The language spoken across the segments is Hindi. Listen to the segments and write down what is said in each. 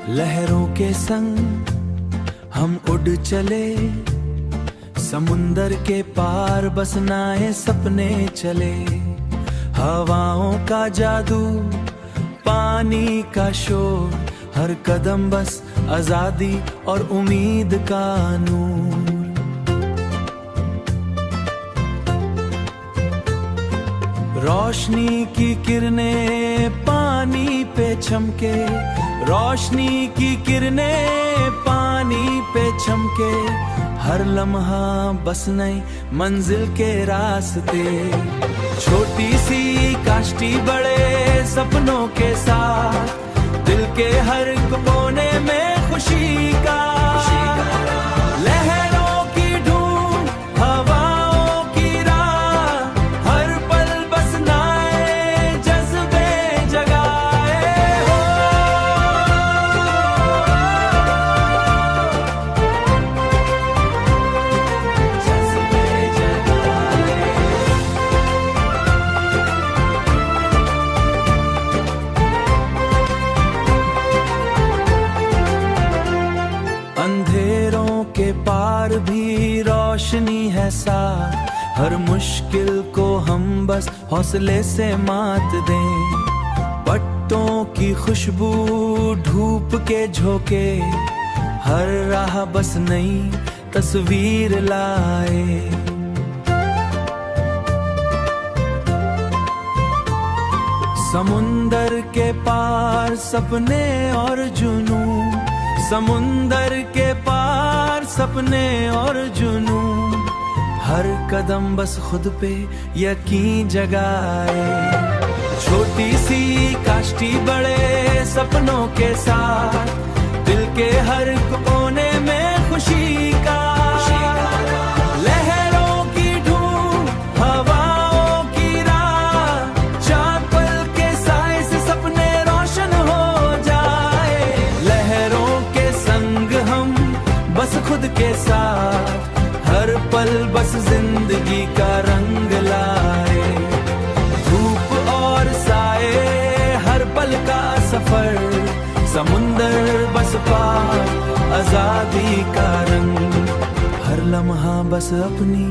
लहरों के संग हम उड़ चले, समुंदर के पार बसनाए सपने चले। हवाओं का जादू, पानी का शोर, हर कदम बस आजादी और उम्मीद का नूर। रोशनी की किरणें पानी पे चमके, रोशनी की किरणें पानी पे चमके। हर लम्हा बस नई मंजिल के रास्ते। छोटी सी काश्ती बड़े सपनों के साथ, दिल के हर कोने में खुशी का। लहरों की धूम, हवाओं की राह, हर पल बसनाए जज्बे जगाए हो। जज्बे जगाए। अंधेरों के पार भी रोशनी है साथ, हर मुश्किल को हम बस हौसले से मात दें। पत्तों की खुशबू, धूप के झोंके, हर राह बस नई तस्वीर लाए। समुंदर के पार सपने और जुनून, समुंदर के पार सपने और जुनून। हर कदम बस खुद पे यकीन जगाए। छोटी सी काश्ती बड़े सपनों के साथ, दिल के हर कोने में खुशी का। लहरों की धूम, हवाओं की राह, चांद पल के साए से सपने रोशन हो जाए। लहरों के संग हम बस खुद के साथ, हर पल बस जिंदगी का रंग लाए। धूप और साए, हर पल का सफर, समुंदर बस पार, आजादी का रंग। हर लम्हा बस अपनी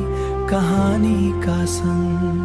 कहानी का संग।